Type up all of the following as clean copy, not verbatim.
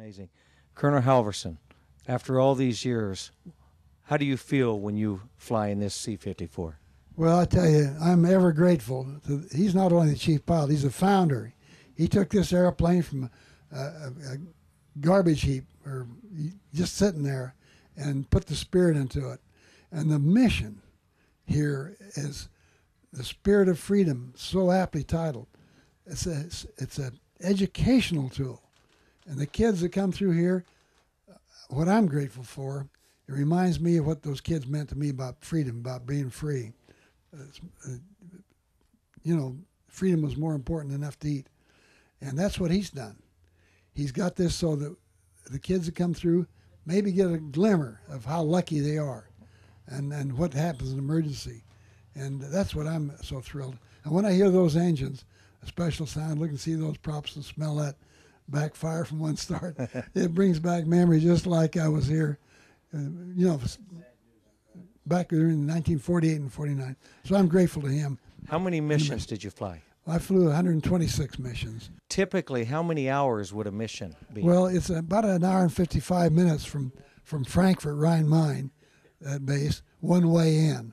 amazing. Colonel Halvorsen, after all these years, how do you feel when you fly in this C-54? Well, I tell you, I'm ever grateful. He's not only the chief pilot, he's the founder. He took this airplane from a garbage heap, or just sitting there, and put the spirit into it. And the mission here is the Spirit of Freedom, so aptly titled. It's an educational tool. And the kids that come through here, what I'm grateful for, it reminds me of what those kids meant to me about freedom, about being free. Freedom was more important than enough to eat. And that's what he's done. He's got this so that the kids that come through maybe get a glimmer of how lucky they are and what happens in emergency. And that's what I'm so thrilled. And when I hear those engines, a special sound, look and see those props and smell that backfire from one start, it brings back memory just like I was here, back in 1948 and 49. So I'm grateful to him. How many missions did you fly? I flew 126 missions. Typically, how many hours would a mission be? Well, it's about an hour and 55 minutes from Frankfurt, Rhein-Main, that base, one way in.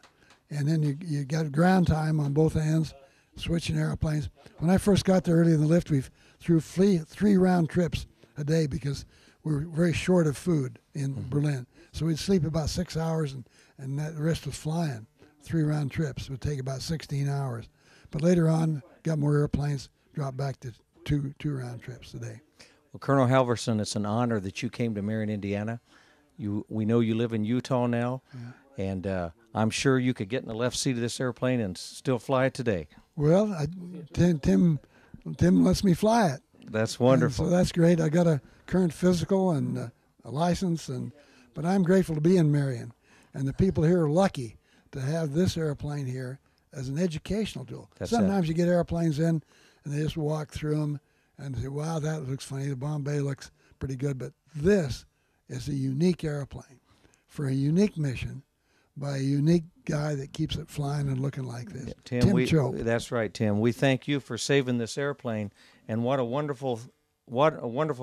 And then you got ground time on both ends, switching airplanes. When I first got there early in the lift, we threw 3 round trips a day because we were very short of food in Berlin. So we'd sleep about 6 hours, and the rest was flying. 3 round trips would take about 16 hours. But later on, got more airplanes, dropped back to two round trips a day. Well, Colonel Halvorsen, it's an honor that you came to Marion, Indiana. We know you live in Utah now, and I'm sure you could get in the left seat of this airplane and still fly it today. Well, Tim lets me fly it. That's wonderful. And so that's great. I got a current physical and a license, but I'm grateful to be in Marion, and the people here are lucky to have this airplane here as an educational tool. Sometimes you get airplanes in, and they just walk through them and say, wow, that looks funny. The Bombay looks pretty good. But this is a unique airplane for a unique mission by a unique guy that keeps it flying and looking like this. Tim Chopp. That's right, Tim. We thank you for saving this airplane, and what a wonderful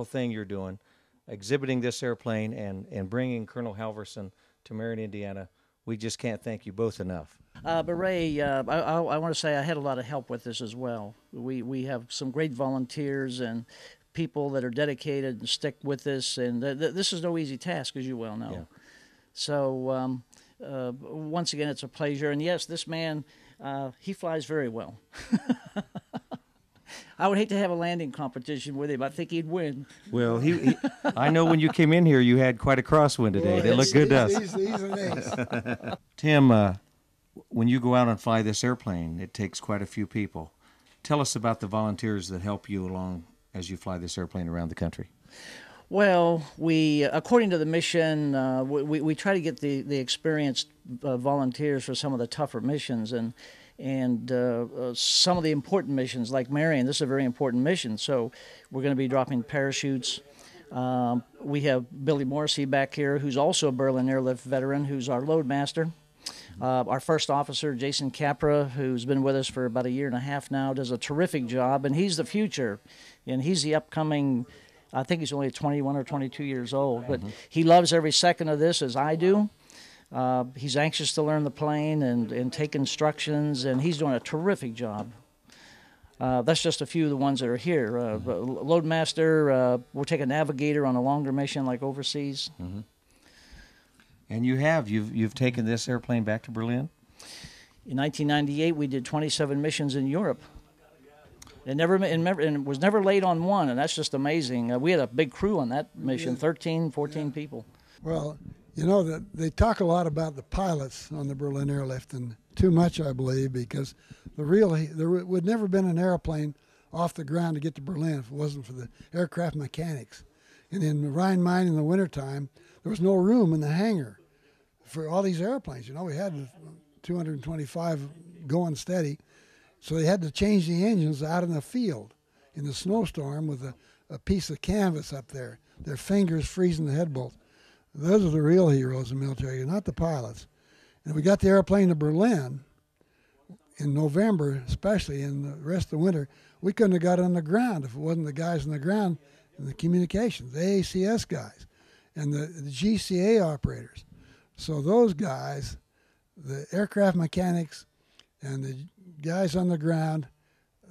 thing you're doing, exhibiting this airplane and bringing Colonel Halvorsen to Marion, Indiana. We just can't thank you both enough. But Ray, I want to say I had a lot of help with this as well. We have some great volunteers and people that are dedicated and stick with this, and this is no easy task, as you well know. Yeah. So once again, it's a pleasure. And yes, this man, he flies very well. I would hate to have a landing competition with him. I think he'd win. Well, I know when you came in here, you had quite a crosswind today. Well, they look good to us. He's an ace. Tim, when you go out and fly this airplane, it takes quite a few people. Tell us about the volunteers that help you along as you fly this airplane around the country. Well, according to the mission, we try to get the experienced volunteers for some of the tougher missions, and some of the important missions, like Marion. This is a very important mission, so we're going to be dropping parachutes. We have Billy Morrissey back here, who's also a Berlin Airlift veteran, who's our loadmaster. Our first officer, Jason Capra, who's been with us for about a year and a half now, does a terrific job, and he's the future, and he's the upcoming, I think he's only 21 or 22 years old, but he loves every second of this as I do. He's anxious to learn the plane and take instructions, and he's doing a terrific job. That's just a few of the ones that are here. Loadmaster, we'll take a navigator on a longer mission like overseas. Mm-hmm. And you've taken this airplane back to Berlin? In 1998, we did 27 missions in Europe. And it was never late on one, and that's just amazing. We had a big crew on that mission, 13, 14 people. Well, you know, they talk a lot about the pilots on the Berlin Airlift, and too much, I believe, because there would never have been an airplane off the ground to get to Berlin if it wasn't for the aircraft mechanics. And in the Rhein-Main in the wintertime, there was no room in the hangar for all these airplanes. You know, we had 225 going steady, so they had to change the engines out in the field in the snowstorm with a piece of canvas up there, their fingers freezing the head bolts. Those are the real heroes in the military, not the pilots. And we got the airplane to Berlin in November, especially in the rest of the winter. We couldn't have got on the ground if it wasn't the guys on the ground and the communications, the AACS guys, and the GCA operators. So those guys, the aircraft mechanics and the guys on the ground,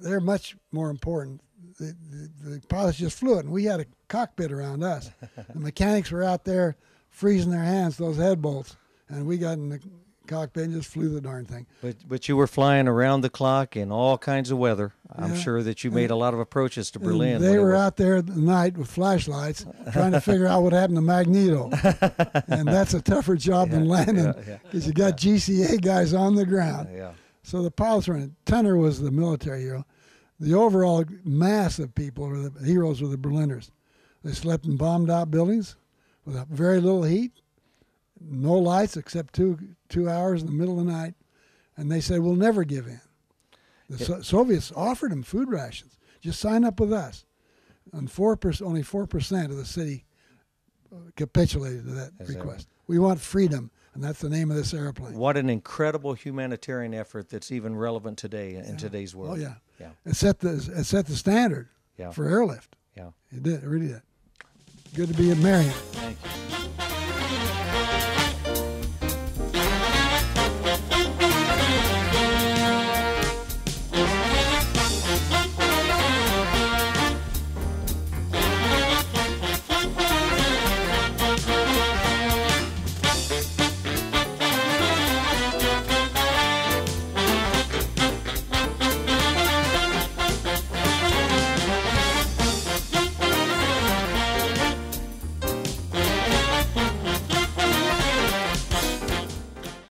they're much more important. The pilots just flew it, and we had a cockpit around us. The mechanics were out there freezing their hands, those head bolts, and we got in the cockpit and just flew the darn thing. But you were flying around the clock in all kinds of weather. I'm sure that you made a lot of approaches to Berlin. And they were out there at night with flashlights trying to figure out what happened to Magneto. And that's a tougher job than landing because you got GCA guys on the ground. So the pilots were in it. Tunner was the military hero. The overall mass of people, or the heroes, were the Berliners. They slept in bombed-out buildings with very little heat, no lights except two hours in the middle of the night, and they said, we'll never give in. The Soviets offered them food rations. Just sign up with us. And only 4% of the city capitulated to that request. We want freedom, and that's the name of this airplane. What an incredible humanitarian effort that's even relevant today in today's world. Oh, yeah. It set the standard for airlift. Yeah. It did. It really did. Good to be at Marion. Thank you.